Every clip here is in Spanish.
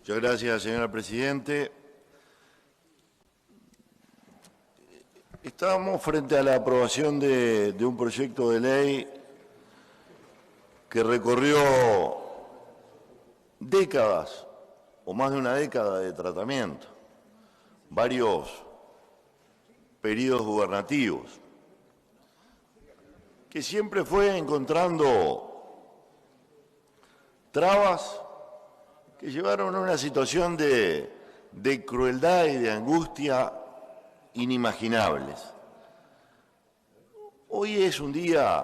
Muchas gracias, señora Presidente. Estamos frente a la aprobación de un proyecto de ley que recorrió décadas o más de una década de tratamiento, varios periodos gubernativos, que siempre fue encontrando trabas que llevaron a una situación de crueldad y de angustia inimaginables. Hoy es un día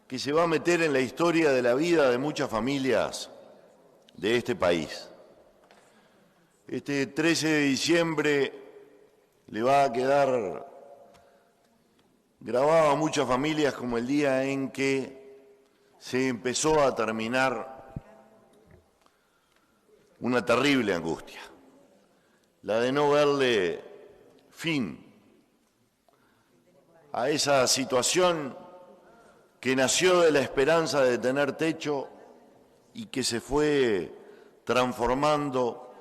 que se va a meter en la historia de la vida de muchas familias de este país. Este 13 de diciembre le va a quedar grabado a muchas familias como el día en que se empezó a terminar una terrible angustia, la de no verle fin a esa situación que nació de la esperanza de tener techo y que se fue transformando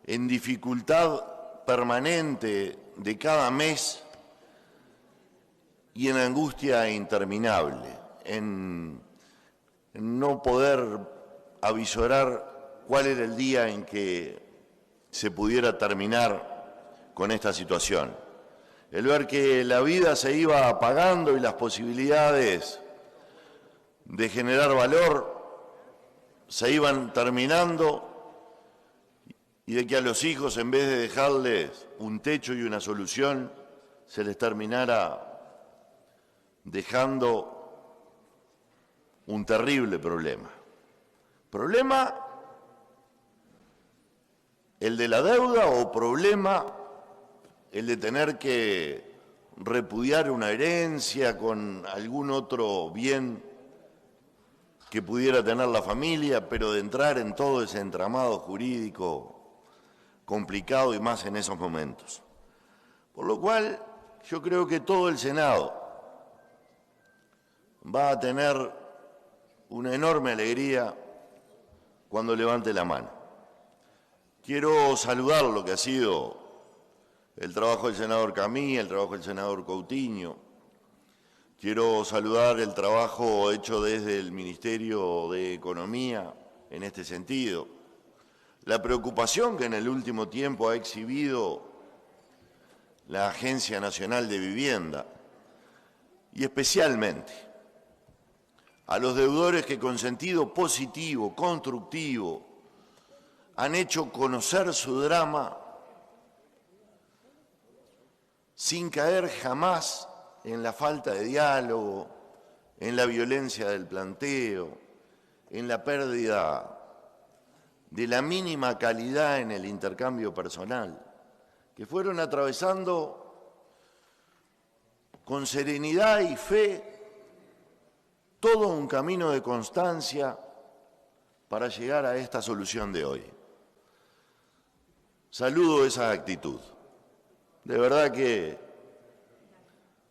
en dificultad permanente de cada mes y en angustia interminable, en no poder avisorar cuál era el día en que se pudiera terminar con esta situación. El ver que la vida se iba apagando y las posibilidades de generar valor se iban terminando y de que a los hijos, en vez de dejarles un techo y una solución, se les terminara dejando un terrible problema. Problema el de la deuda o problema el de tener que repudiar una herencia con algún otro bien que pudiera tener la familia, pero de entrar en todo ese entramado jurídico complicado y más en esos momentos. Por lo cual, yo creo que todo el Senado va a tener una enorme alegría cuando levante la mano. Quiero saludar lo que ha sido el trabajo del senador Camí, el trabajo del senador Coutinho. Quiero saludar el trabajo hecho desde el Ministerio de Economía en este sentido. La preocupación que en el último tiempo ha exhibido la Agencia Nacional de Vivienda y especialmente a los deudores que con sentido positivo, constructivo, han hecho conocer su drama sin caer jamás en la falta de diálogo, en la violencia del planteo, en la pérdida de la mínima calidad en el intercambio personal, que fueron atravesando con serenidad y fe todo un camino de constancia para llegar a esta solución de hoy. Saludo esa actitud. De verdad que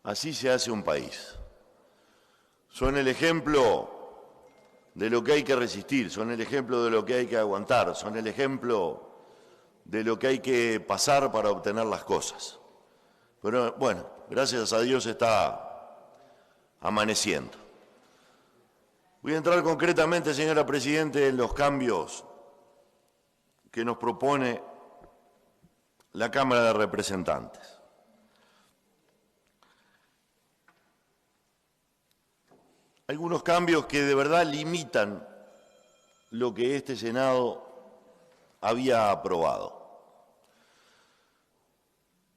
así se hace un país. Son el ejemplo de lo que hay que resistir, son el ejemplo de lo que hay que aguantar, son el ejemplo de lo que hay que pasar para obtener las cosas. Pero bueno, gracias a Dios está amaneciendo. Voy a entrar concretamente, señora Presidenta, en los cambios que nos propone la Cámara de Representantes. Algunos cambios que de verdad limitan lo que este Senado había aprobado,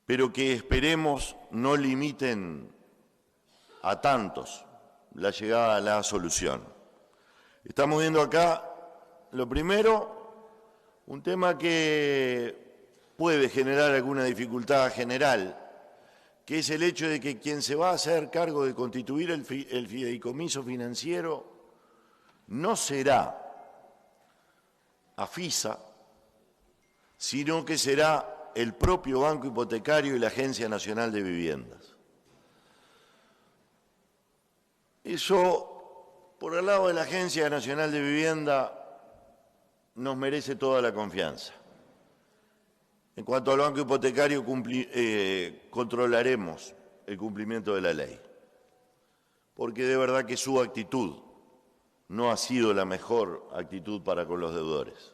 pero que esperemos no limiten a tantos la llegada a la solución. Estamos viendo acá, lo primero, un tema que puede generar alguna dificultad general, que es el hecho de que quien se va a hacer cargo de constituir el fideicomiso financiero no será AFISA, sino que será el propio Banco Hipotecario y la Agencia Nacional de Viviendas. Eso, por el lado de la Agencia Nacional de Vivienda, nos merece toda la confianza. En cuanto al banco hipotecario, controlaremos el cumplimiento de la ley, porque de verdad que su actitud no ha sido la mejor actitud para con los deudores.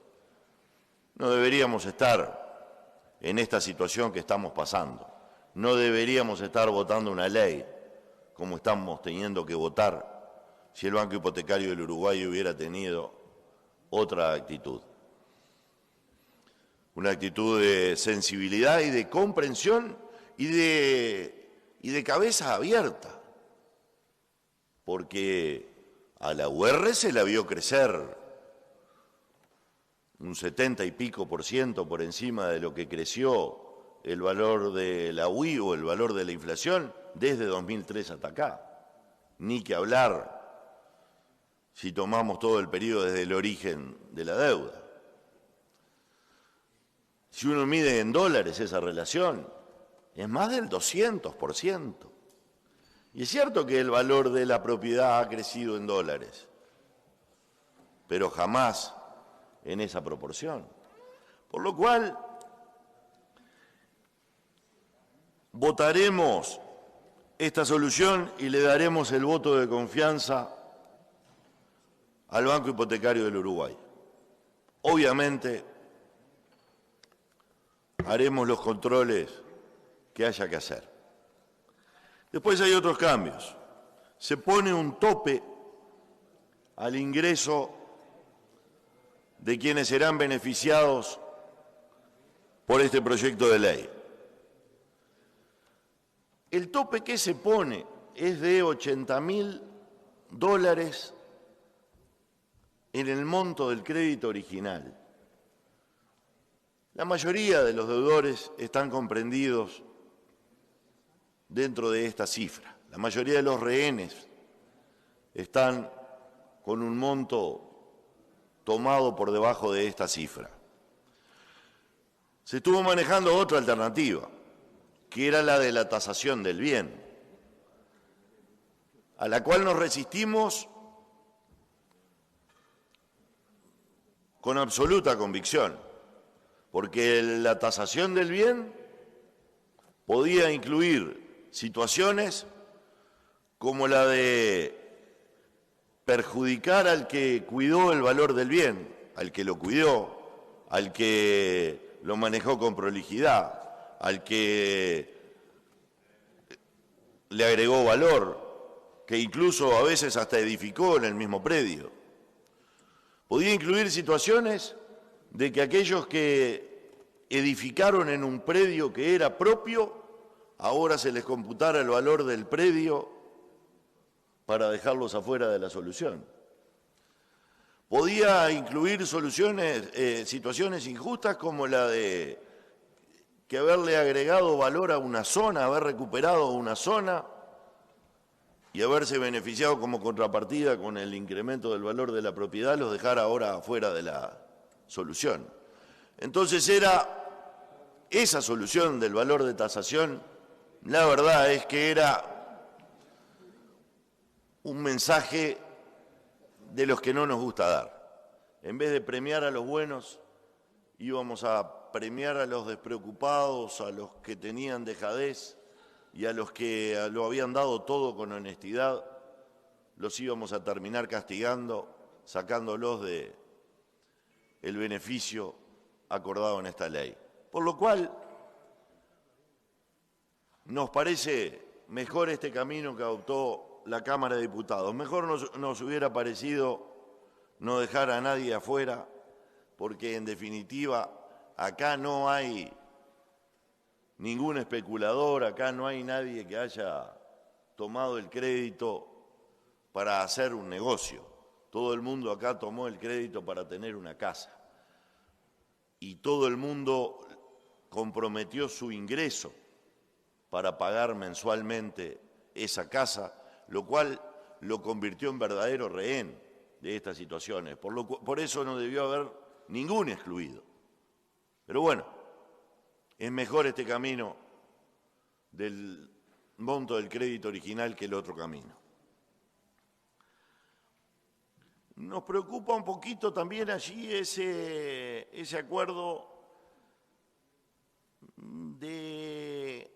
No deberíamos estar en esta situación que estamos pasando. No deberíamos estar votando una ley como estamos teniendo que votar si el Banco Hipotecario del Uruguay hubiera tenido otra actitud. Una actitud de sensibilidad y de comprensión y de cabeza abierta, porque a la UR se la vio crecer un 70 y pico % por encima de lo que creció el valor de la UI o el valor de la inflación desde 2003 hasta acá. Ni que hablar si tomamos todo el periodo desde el origen de la deuda. Si uno mide en dólares esa relación, es más del 200%. Y es cierto que el valor de la propiedad ha crecido en dólares, pero jamás en esa proporción. Por lo cual, votaremos esta solución y le daremos el voto de confianza al Banco Hipotecario del Uruguay. Obviamente, haremos los controles que haya que hacer. Después hay otros cambios. Se pone un tope al ingreso de quienes serán beneficiados por este proyecto de ley. El tope que se pone es de $80.000 en el monto del crédito original. La mayoría de los deudores están comprendidos dentro de esta cifra. La mayoría de los rehenes están con un monto tomado por debajo de esta cifra. Se estuvo manejando otra alternativa, que era la de la tasación del bien, a la cual nos resistimos con absoluta convicción, porque la tasación del bien podía incluir situaciones como la de perjudicar al que cuidó el valor del bien, al que lo cuidó, al que lo manejó con prolijidad, al que le agregó valor, que incluso a veces hasta edificó en el mismo predio. Podía incluir situaciones de que aquellos que edificaron en un predio que era propio, ahora se les computara el valor del predio para dejarlos afuera de la solución. Podía incluir situaciones injustas como la de que haberle agregado valor a una zona, haber recuperado una zona y haberse beneficiado como contrapartida con el incremento del valor de la propiedad, los dejara ahora afuera de la solución. Entonces era esa solución del valor de tasación, la verdad es que era un mensaje de los que no nos gusta dar. En vez de premiar a los buenos, íbamos a premiar a los despreocupados, a los que tenían dejadez y a los que lo habían dado todo con honestidad, los íbamos a terminar castigando, sacándolos del beneficio acordado en esta ley. Por lo cual, nos parece mejor este camino que adoptó la Cámara de Diputados. Mejor nos hubiera parecido no dejar a nadie afuera, porque en definitiva acá no hay ningún especulador, acá no hay nadie que haya tomado el crédito para hacer un negocio. Todo el mundo acá tomó el crédito para tener una casa. Y todo el mundo comprometió su ingreso para pagar mensualmente esa casa, lo cual lo convirtió en verdadero rehén de estas situaciones. Por eso no debió haber ningún excluido. Pero bueno, es mejor este camino del monto del crédito original que el otro camino. Nos preocupa un poquito también allí ese acuerdo de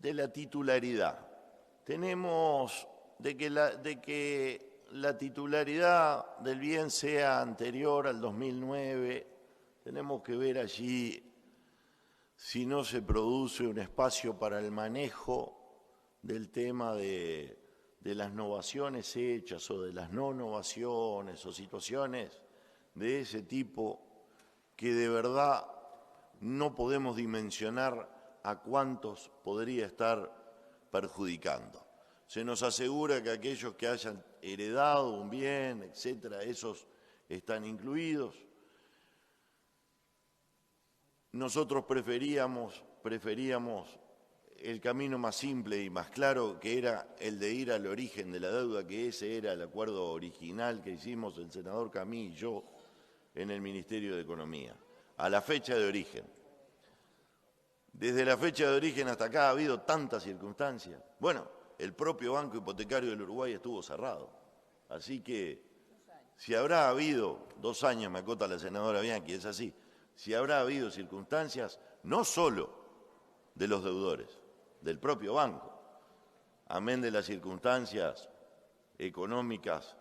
la titularidad. Tenemos de que la titularidad del bien sea anterior al 2009, tenemos que ver allí si no se produce un espacio para el manejo del tema de las novaciones hechas o de las no novaciones o situaciones de ese tipo que de verdad no podemos dimensionar a cuántos podría estar perjudicando. Se nos asegura que aquellos que hayan heredado un bien, etcétera, esos están incluidos. Nosotros preferíamos el camino más simple y más claro, que era el de ir al origen de la deuda, que ese era el acuerdo original que hicimos el senador Camí y yo en el Ministerio de Economía, a la fecha de origen. Desde la fecha de origen hasta acá ha habido tantas circunstancias. Bueno, el propio Banco Hipotecario del Uruguay estuvo cerrado. Así que si habrá habido, 2 años, me acota la senadora Bianchi, es así, si habrá habido circunstancias, no solo de los deudores, del propio banco, amén de las circunstancias económicas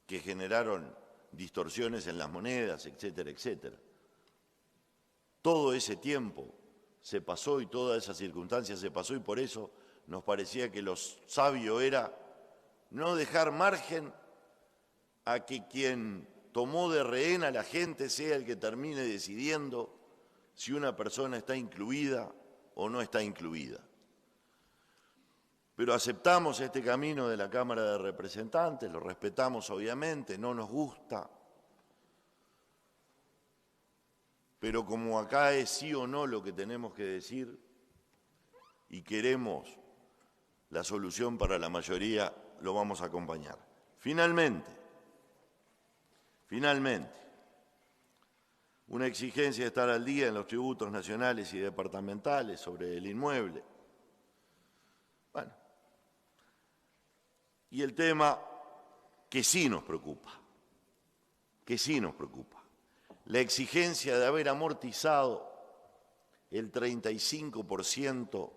que generaron distorsiones en las monedas, etcétera, etcétera. Todo ese tiempo se pasó y todas esas circunstancias se pasó y por eso nos parecía que lo sabio era no dejar margen a que quien tomó de rehén a la gente sea el que termine decidiendo si una persona está incluida o no está incluida. Pero aceptamos este camino de la Cámara de Representantes, lo respetamos obviamente, no nos gusta, pero como acá es sí o no lo que tenemos que decir y queremos la solución para la mayoría, lo vamos a acompañar. Finalmente, una exigencia de estar al día en los tributos nacionales y departamentales sobre el inmueble. Bueno, y el tema que sí nos preocupa, la exigencia de haber amortizado el 35%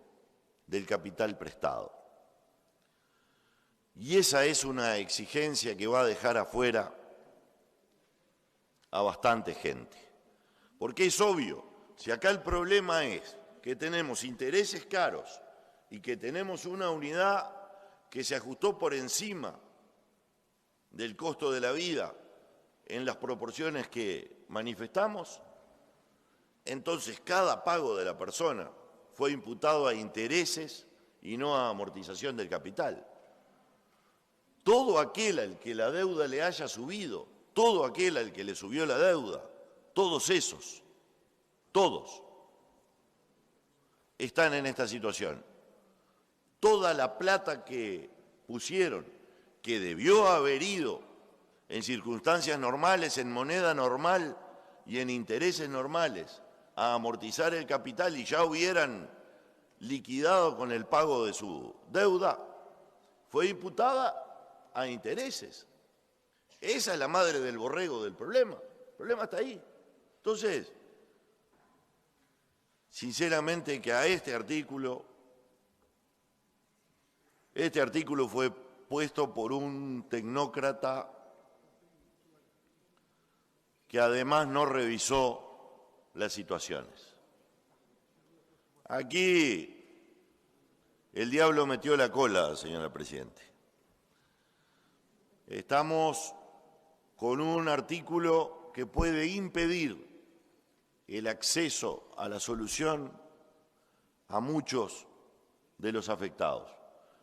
del capital prestado. Y esa es una exigencia que va a dejar afuera a bastante gente. Porque es obvio, si acá el problema es que tenemos intereses caros y que tenemos una unidad que se ajustó por encima del costo de la vida en las proporciones que manifestamos, entonces cada pago de la persona fue imputado a intereses y no a amortización del capital. Todo aquel al que la deuda le haya subido, todo aquel al que le subió la deuda, todos esos, todos, están en esta situación. Toda la plata que pusieron, que debió haber ido en circunstancias normales, en moneda normal y en intereses normales, a amortizar el capital y ya hubieran liquidado con el pago de su deuda, fue imputada a intereses. Esa es la madre del borrego del problema. El problema está ahí. Entonces, sinceramente que a este artículo fue puesto por un tecnócrata que además no revisó las situaciones. Aquí el diablo metió la cola, señora Presidente. Estamos con un artículo que puede impedir el acceso a la solución a muchos de los afectados.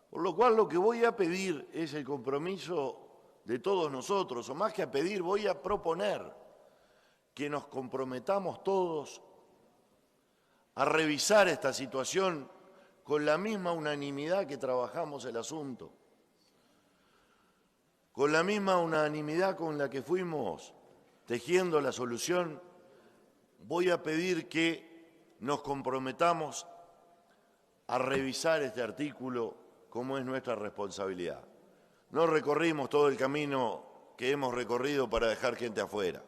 Por lo cual lo que voy a pedir es el compromiso de todos nosotros, o más que a pedir, voy a proponer que nos comprometamos todos a revisar esta situación con la misma unanimidad que trabajamos el asunto, con la misma unanimidad con la que fuimos tejiendo la solución. Voy a pedir que nos comprometamos a revisar este artículo como es nuestra responsabilidad. no recorrimos todo el camino que hemos recorrido para dejar gente afuera.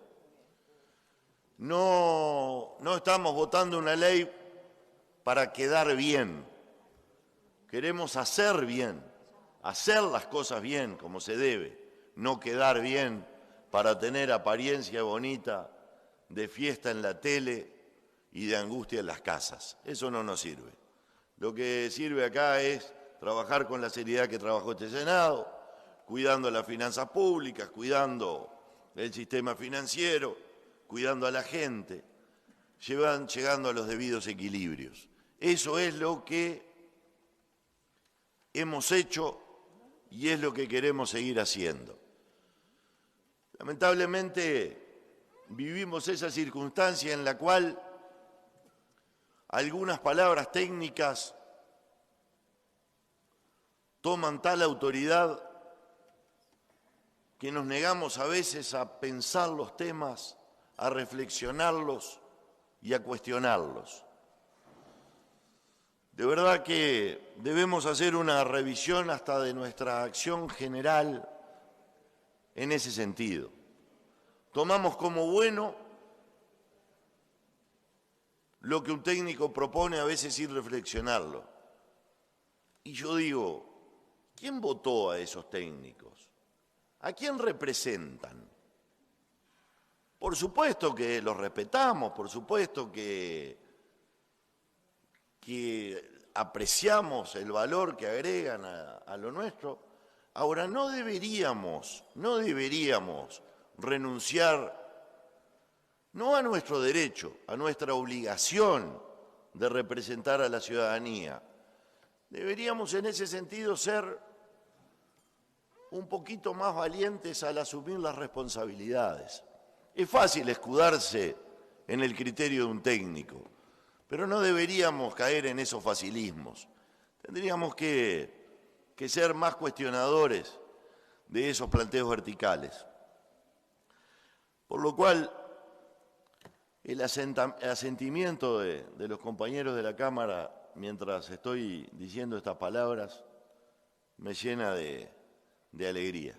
No estamos votando una ley para quedar bien. Queremos hacer bien, hacer las cosas bien como se debe, no quedar bien para tener apariencia bonita de fiesta en la tele y de angustia en las casas. Eso no nos sirve. Lo que sirve acá es trabajar con la seriedad que trabajó este Senado, cuidando las finanzas públicas, cuidando el sistema financiero, cuidando a la gente, llegando a los debidos equilibrios. Eso es lo que hemos hecho y es lo que queremos seguir haciendo. Lamentablemente vivimos esa circunstancia en la cual algunas palabras técnicas toman tal autoridad que nos negamos a veces a pensar los temas, a reflexionarlos y a cuestionarlos. De verdad que debemos hacer una revisión hasta de nuestra acción general en ese sentido. Tomamos como bueno lo que un técnico propone a veces sin reflexionarlo. Y yo digo, ¿quién votó a esos técnicos? ¿A quién representan? Por supuesto que los respetamos, por supuesto que apreciamos el valor que agregan a lo nuestro. Ahora, no deberíamos renunciar no a nuestro derecho, a nuestra obligación de representar a la ciudadanía. Deberíamos en ese sentido ser un poquito más valientes al asumir las responsabilidades. Es fácil escudarse en el criterio de un técnico, pero no deberíamos caer en esos facilismos. Tendríamos que ser más cuestionadores de esos planteos verticales. Por lo cual, el asentimiento de los compañeros de la Cámara, mientras estoy diciendo estas palabras, me llena de alegría.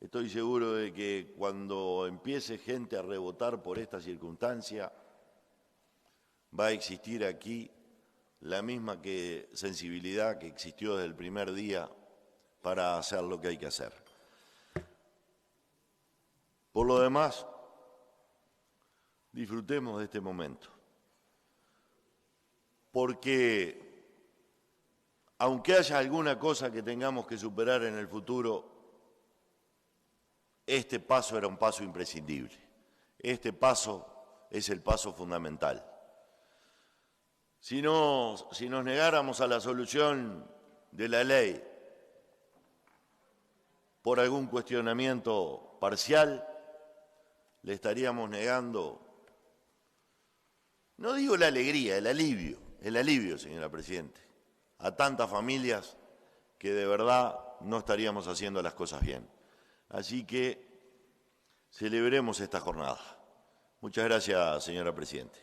Estoy seguro de que cuando empiece gente a rebotar por esta circunstancia, va a existir aquí la misma sensibilidad que existió desde el primer día para hacer lo que hay que hacer. Por lo demás, disfrutemos de este momento, porque aunque haya alguna cosa que tengamos que superar en el futuro, este paso era un paso imprescindible. Este paso es el paso fundamental. Si nos negáramos a la solución de la ley por algún cuestionamiento parcial, le estaríamos negando, no digo la alegría, el alivio, señora Presidente, a tantas familias que de verdad no estaríamos haciendo las cosas bien. Así que celebremos esta jornada. Muchas gracias, señora Presidente.